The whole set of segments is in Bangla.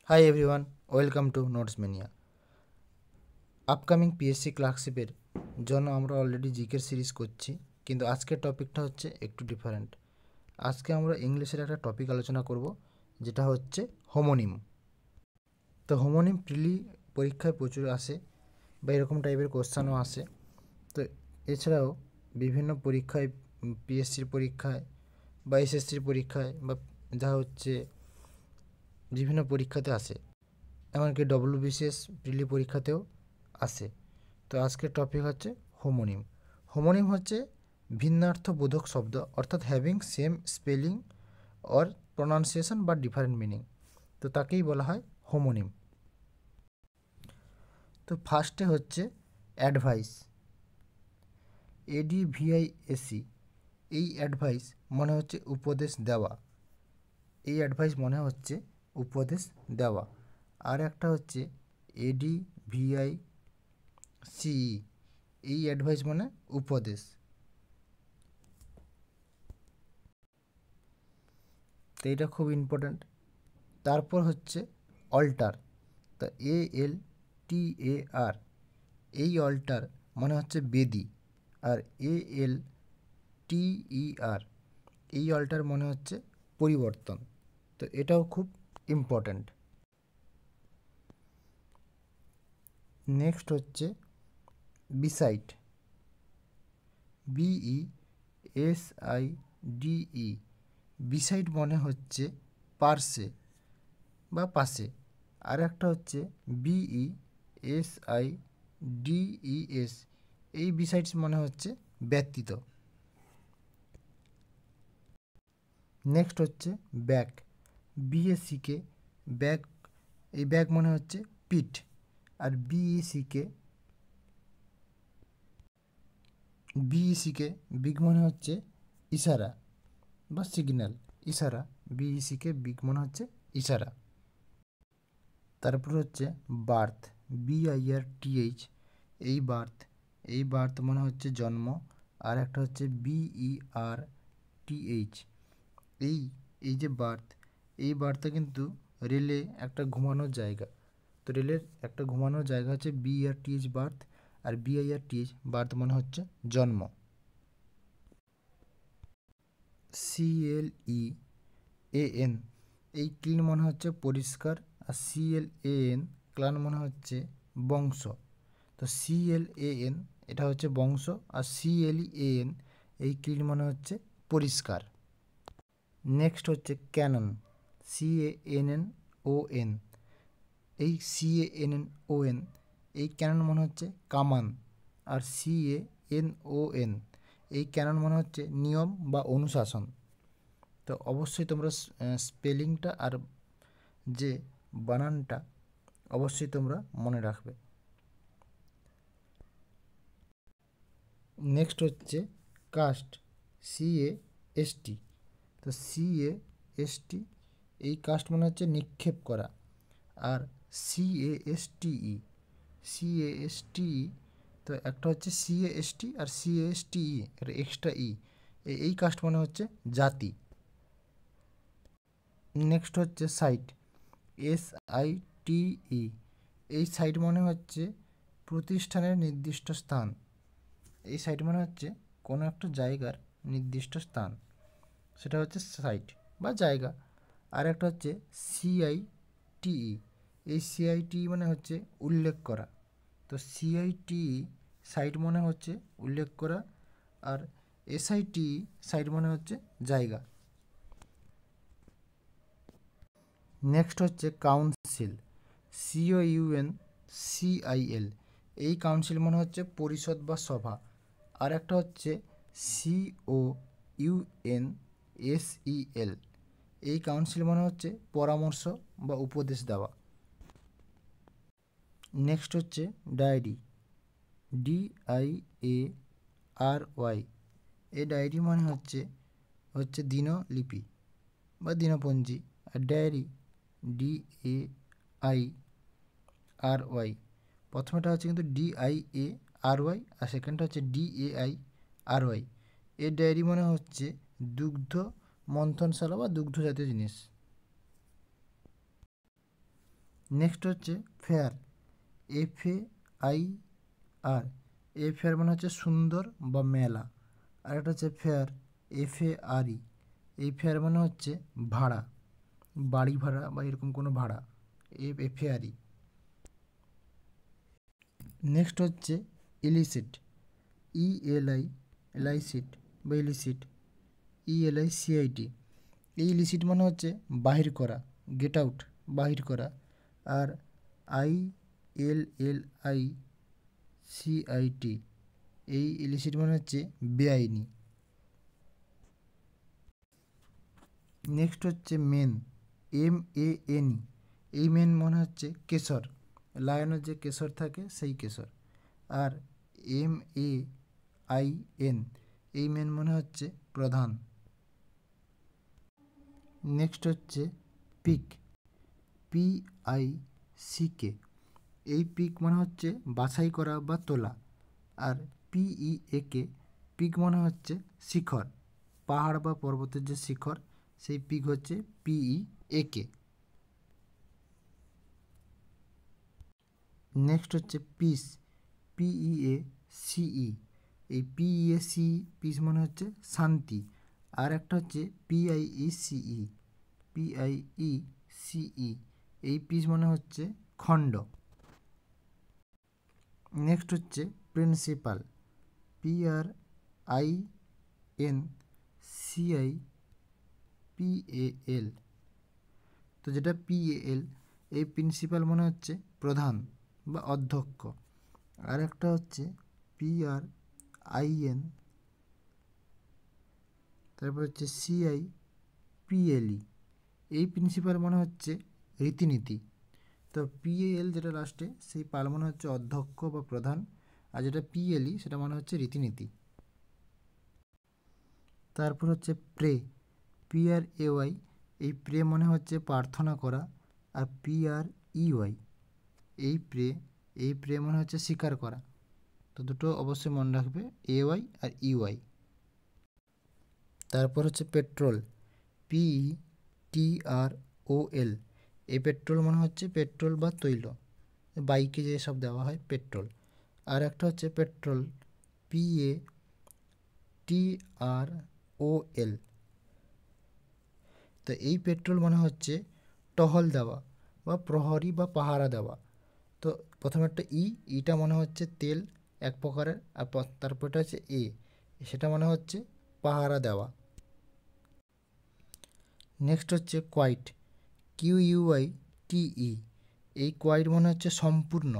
High everyone, welcome to notes mania. Upcoming PSC ক্লার্কশিপের জন্য আমরা অলরেডি জিকের সিরিজ করছি, কিন্তু আজকের টপিকটা হচ্ছে একটু ডিফারেন্ট। আজকে আমরা ইংলিশের একটা টপিক আলোচনা করব, যেটা হচ্ছে হোমোনিম। তো হোমোনিম প্রিলি পরীক্ষায় প্রচুর আসে বা এরকম টাইপের কোশ্চানও আসে। তো এছাড়াও বিভিন্ন পরীক্ষায়, পিএসসির পরীক্ষায় বা এসএসসির পরীক্ষায় বা যা হচ্ছে বিভিন্ন পরীক্ষাতে আসে, এমনকি ডব্লিউবিসিএস প্রিলি পরীক্ষাতেও আসে। তো আজকের টপিক হচ্ছে হোমোনিম। হোমোনিম হচ্ছে ভিন্নার্থবোধক শব্দ, অর্থাৎ having same spelling or pronunciation বা ডিফারেন্ট মিনিং, তো তাকেই বলা হয় হোমোনিম। তো ফার্স্টে হচ্ছে অ্যাডভাইস, ADVISE। এই অ্যাডভাইস মনে হচ্ছে উপদেশ দেওয়া, এই অ্যাডভাইস মনে হচ্ছে উপদেশ দেওয়া। আর একটা হচ্ছে ADVICE, এই অ্যাডভাইস মানে উপদেশ। তো এটা খুব ইম্পর্ট্যান্ট। তারপর হচ্ছে অল্টার, তা ALTAR, এই অল্টার মানে হচ্ছে বেদি। আর ALTER, এই অল্টার মানে হচ্ছে পরিবর্তন। তো এটাও খুব ইম্পর্ট্যান্ট। নেক্সট হচ্ছে বিসাইড, BESIDE, বিসাইড মানে হচ্ছে পার্শ্বে বা পাশে। আর একটা হচ্ছে BESIDES, এই বিসাইডস মানে হচ্ছে ব্যতীত। নেক্সট হচ্ছে ব্যাক, BACK, ব্যাক, এই ব্যাক মানে হচ্ছে পিঠ। আর BECK, বিগ মানে হচ্ছে ইশারা বা সিগন্যাল, ইশারা। BECK, বিগ মানে হচ্ছে ইশারা। তারপর হচ্ছে বার্থ, BIRTH, এই বার্থ, এই বার্থ মানে হচ্ছে জন্ম। আর একটা হচ্ছে BERTH, এই এই যে বার্থ, এই বার্থটা কিন্তু রেলে একটা ঘুমানোর জায়গা। তো রেলের একটা ঘুমানোর জায়গা হচ্ছে BERTH বার্থ, আর BIRTH বার্থ মানে হচ্ছে জন্ম। CLEAN, এই ক্লিন মানে হচ্ছে পরিষ্কার। আর CLAN, ক্লান মানে হচ্ছে বংশ। তো CLAN এটা হচ্ছে বংশ, আর CLEAN এই ক্লিন মানে হচ্ছে পরিষ্কার। নেক্সট হচ্ছে ক্যানন, CANNON, এই CANNON, এই ক্যানন মানে হচ্ছে কামান। আর CANON, এই ক্যানন মানে হচ্ছে নিয়ম বা অনুশাসন। তো অবশ্যই তোমরা স্পেলিংটা আর যে বানানটা অবশ্যই তোমরা মনে রাখবে। নেক্সট হচ্ছে কাস্ট, CAST, তো CAST, এই কাস্ট মানে হচ্ছে নিক্ষেপ করা। আর CASTE, তো একটা হচ্ছে CAST আর CASTE, এটা এক্সট্রা এই কাস্ট মানে হচ্ছে জাতি। নেক্সট হচ্ছে সাইট, SITE, এই সাইট মানে হচ্ছে প্রতিষ্ঠানের নির্দিষ্ট স্থান। এই সাইট মানে হচ্ছে কোনো একটা জায়গার নির্দিষ্ট স্থান, সেটা হচ্ছে সাইট বা জায়গা। আর একটা হচ্ছে CITE, এই CITE মানে হচ্ছে উল্লেখ করা। তো CITE, সাইট মানে হচ্ছে উল্লেখ করা। আর SITE, সাইট মানে হচ্ছে জায়গা। নেক্সট হচ্ছে কাউন্সিল, COUNCIL, এই কাউন্সিল মানে হচ্ছে পরিষদ বা সভা। আর একটা হচ্ছে COUNSEL, এই কাউন্সিল মানে হচ্ছে পরামর্শ বা উপদেশ দেওয়া। নেক্সট হচ্ছে ডায়েরি, DIARY, এই ডায়েরি মানে হচ্ছে দিনলিপি বা দিনপঞ্জি। আর ডায়েরি DAIRY, প্রথমটা হচ্ছে কিন্তু DIARY, আর সেকেন্ডটা হচ্ছে DAIRY। এই ডায়েরি মানে হচ্ছে দুগ্ধ মন্থনশালা বা দুগ্ধ জাতীয় জিনিস। নেক্সট হচ্ছে ফেয়ার, FAIR, এই ফেয়ার মানে হচ্ছে সুন্দর বা মেলা। আর একটা হচ্ছে ফেয়ার, FARE, এই ফেয়ার মানে হচ্ছে ভাড়া, বাড়ি ভাড়া বা এরকম কোনো ভাড়া, FARE। নেক্সট হচ্ছে ইলিসিট, ইলিসিট বা ইলিসিট, ELICIT, এই ইলিসিট মানে হচ্ছে বাহির করা, গেট আউট, বাহির করা। আর ILLICIT, এই ইলিসিট মানে হচ্ছে বেআইনি। নেক্সট হচ্ছে মেন, MANE, এই মেন মানে হচ্ছে কেশর, লায়নের যে কেশর থাকে সেই কেশর। আর MAIN, এই মেন মানে হচ্ছে প্রধান। নেক্সট হচ্ছে পিক, PICK, এই পিক মানে হচ্ছে বাছাই করা বা তোলা। আর PEAK, পিক মানে হচ্ছে শিখর, পাহাড় বা পর্বতের যে শিখর সেই পিক হচ্ছে PEAK। নেক্সট হচ্ছে পিস, PEACE, এই PEACE, পিস মানে হচ্ছে শান্তি। আর একটা হচ্ছে PIECE, এই পিস মানে হচ্ছে খণ্ড। নেক্সট হচ্ছে প্রিন্সিপাল, PRINCIPAL, তো যেটা PAL, এই প্রিন্সিপাল মানে হচ্ছে প্রধান বা অধ্যক্ষ। আর একটা হচ্ছে PRIN, তারপর হচ্ছে CIPLE, এই প্রিন্সিপাল মানে হচ্ছে রীতিনীতি। তো PAL যেটা লাস্টে, সেই পাল মানে হচ্ছে অধ্যক্ষ বা প্রধান, আর যেটা PLE সেটা মানে হচ্ছে রীতিনীতি। তারপর হচ্ছে প্রে, PRAY, এই প্রে মানে হচ্ছে প্রার্থনা করা। আর PREY, এই প্রে মানে হচ্ছে স্বীকার করা। তো দুটো অবশ্যই মনে রাখবে, AY আর EY। তারপর হচ্ছে পেট্রোল, PETROL, এই পেট্রোল মানে হচ্ছে পেট্রোল বা তৈল, বাইকে যেসব দেওয়া হয় পেট্রোল। আর একটা হচ্ছে পেট্রোল, PATROL, তো এই পেট্রোল মানে হচ্ছে টহল দেওয়া বা প্রহরী বা পাহারা দেওয়া। তো প্রথমে একটা ইটা মানে হচ্ছে তেল এক প্রকারের, আর তারপরটা হচ্ছে সেটা মানে হচ্ছে পাহারা দেওয়া। নেক্সট হচ্ছে কোয়াইট, QUITE, এই কোয়াইট মানে হচ্ছে সম্পূর্ণ।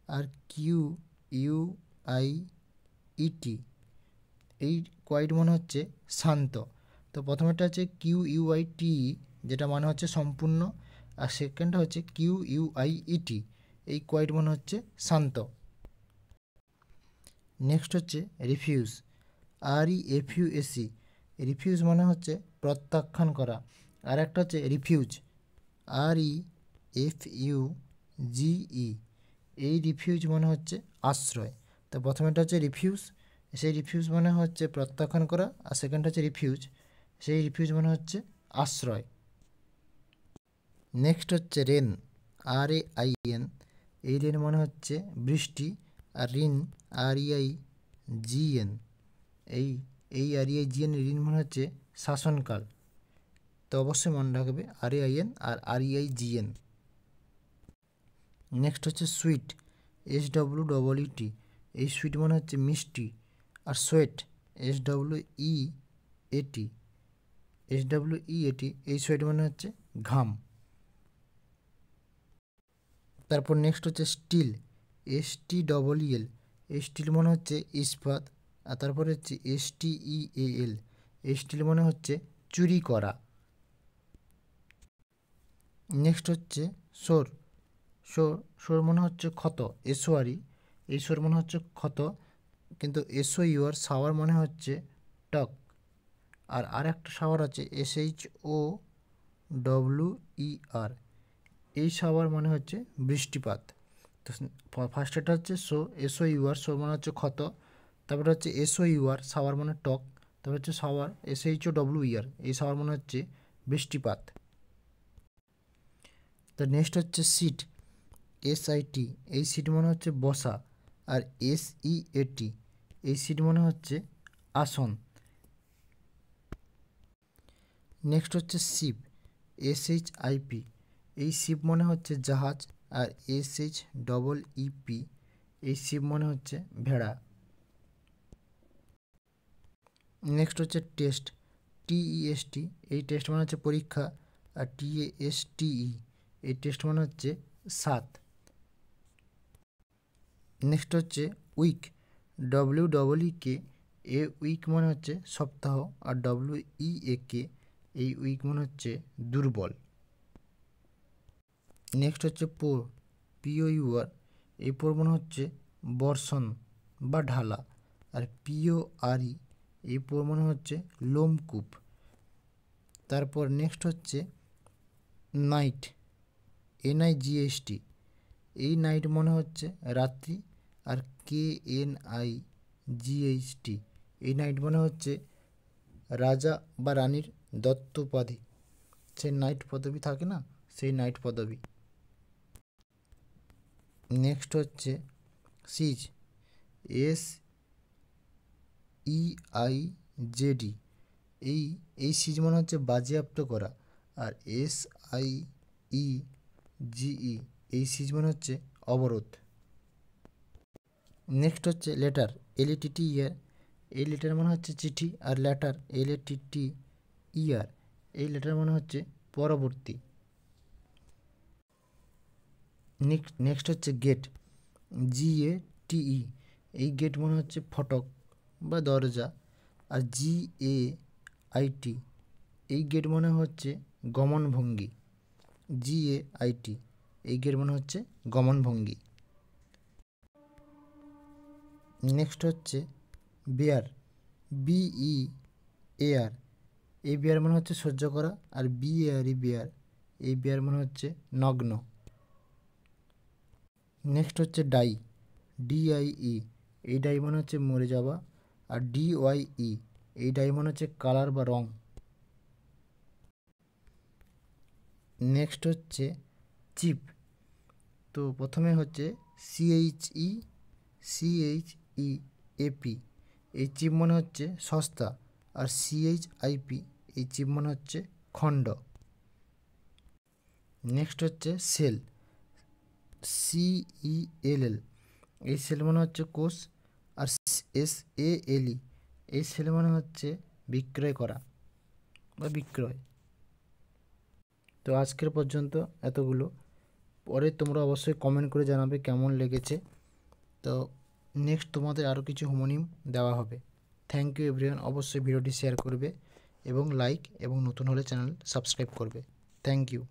আর QUIET, এই কোয়াইট মানে হচ্ছে শান্ত। তো প্রথমেটা হচ্ছে QUITE, যেটা মানে হচ্ছে সম্পূর্ণ। আর সেকেন্ডটা হচ্ছে QUIET, এই কোয়াইট মানে হচ্ছে শান্ত। নেক্সট হচ্ছে রিফিউজ, REFUSE, রিফিউজ মানে হচ্ছে প্রত্যাখ্যান করা। আর একটা হচ্ছে রিফিউজ, REFUGE, এই রিফিউজ মানে হচ্ছে আশ্রয়। তো প্রথমেটা হচ্ছে রিফিউজ, সেই রিফিউজ মানে হচ্ছে প্রত্যাখ্যান করা। আর সেকেন্ডটা হচ্ছে রিফিউজ, সেই রিফিউজ মানে হচ্ছে আশ্রয়। নেক্সট হচ্ছে রেন, RAIN, এই রেন মানে হচ্ছে বৃষ্টি। আর ঋণ, REIGN, এই REIGN, ঋণ মানে হচ্ছে শাসনকাল। তো অবশ্যই মনে রাখবে RAIN আর REIGN। নেক্সট হচ্ছে সুইট, SWEET, এই সুইট মানে হচ্ছে মিষ্টি। আর সোয়েট, SWEAT, এই সোয়েট মানে হচ্ছে ঘাম। তারপর নেক্সট হচ্ছে স্টিল, STEEL, এই স্টিল মানে হচ্ছে ইস্পাত। আর তারপরে হচ্ছে STEAL, এই স্টিল মানে হচ্ছে চুরি করা। নেক্সট হচ্ছে সোর, সোর মানে হচ্ছে ক্ষত, SORE, এই সোর মানে হচ্ছে ক্ষত, কিন্তু SOUR সাওয়ার মানে হচ্ছে টক। আর একটা সাওয়ার আছে SHOWER, এই সাওয়ার মানে হচ্ছে বৃষ্টিপাত। তো ফার্স্টেটা হচ্ছে SOUR, সোর মানে হচ্ছে ক্ষত। তারপরে হচ্ছে SOUR সাওয়ার মানে টক। তারপরে হচ্ছে সাওয়ার SHOWER, এই সাওয়ার মানে হচ্ছে বৃষ্টিপাত। তো নেক্সট হচ্ছে সিট, SIT, এই সিট মানে হচ্ছে বসা। আর SEAT, এই সিট মানে হচ্ছে আসন। নেক্সট হচ্ছে শিপ, SHIP, এই শিপ মানে হচ্ছে জাহাজ। আর SHEEP, এই শিপ মানে হচ্ছে ভেড়া। নেক্সট হচ্ছে টেস্ট, TEST, এই টেস্ট মানে হচ্ছে পরীক্ষা। আর TASTE, এই টেস্ট মানে হচ্ছে সাত। নেক্সট হচ্ছে উইক, WEEK, এ উইক মানে হচ্ছে সপ্তাহ। আর WEAK, এই উইক মানে হচ্ছে দুর্বল। নেক্সট হচ্ছে পোর, POUR, এই পোর মানে হচ্ছে বর্ষণ বা ঢালা। আর PORE, এই পোর মানে হচ্ছে লোমকূপ। তারপর নেক্সট হচ্ছে নাইট, NIGHT, এই নাইট মানে হচ্ছে রাত্রি। আর KNIGHT, এই নাইট মানে হচ্ছে রাজা বা রানীর দত্ত উপাধি, সেই নাইট পদবি থাকে না, সেই নাইট পদবি। নেক্সট হচ্ছে সিজ, SEIZD, এই সিজ মানে হচ্ছে বাজেয়াপ্ত করা। আর SIEGE, এই সিজ মানে হচ্ছে অবরোধ। নেক্সট হচ্ছে লেটার, LETTER, এই লেটার মানে হচ্ছে চিঠি। আর লেটার, LATTER, এই লেটার মানে হচ্ছে পরবর্তী। নেক্সট হচ্ছে গেট, GATE, এই গেট মানে হচ্ছে ফটক বা দরজা। আর GAIT, এই গেট মানে হচ্ছে গমনভঙ্গি। GAIT, এই গেট মানে হচ্ছে গমনভঙ্গি। নেক্সট হচ্ছে বেয়ার, BEAR, এই বেয়ার মানে হচ্ছে সহ্য করা। আর বেয়ার, এই বেয়ার মানে হচ্ছে নগ্ন। নেক্সট হচ্ছে ডাই, DIE, এই ডাই মানে হচ্ছে মরে যাওয়া। আর DYE, এই ডাই মানে হচ্ছে কালার বা রং। নেক্সট হচ্ছে চিপ, তো প্রথমে হচ্ছে CHEAP, এই চিপ মানে হচ্ছে সস্তা। আর CHIP, এই চিপ মানে হচ্ছে খণ্ড। নেক্সট হচ্ছে সেল, CELL, এই সেল মানে হচ্ছে কোষ। আর SALE, এই সেল মানে হচ্ছে বিক্রয় করা বা বিক্রয়। তো আজকের পর্যন্ত এতগুলো, পরে তোমরা অবশ্যই কমেন্ট করে জানাবে কেমন লেগেছে। তো নেক্সট তোমাদের আরও কিছু হোমোনিম দেওয়া হবে। থ্যাংক ইউ এভরিওয়ান, অবশ্যই ভিডিওটি শেয়ার করবে এবং লাইক এবং নতুন হলে চ্যানেল সাবস্ক্রাইব করবে। Thank you.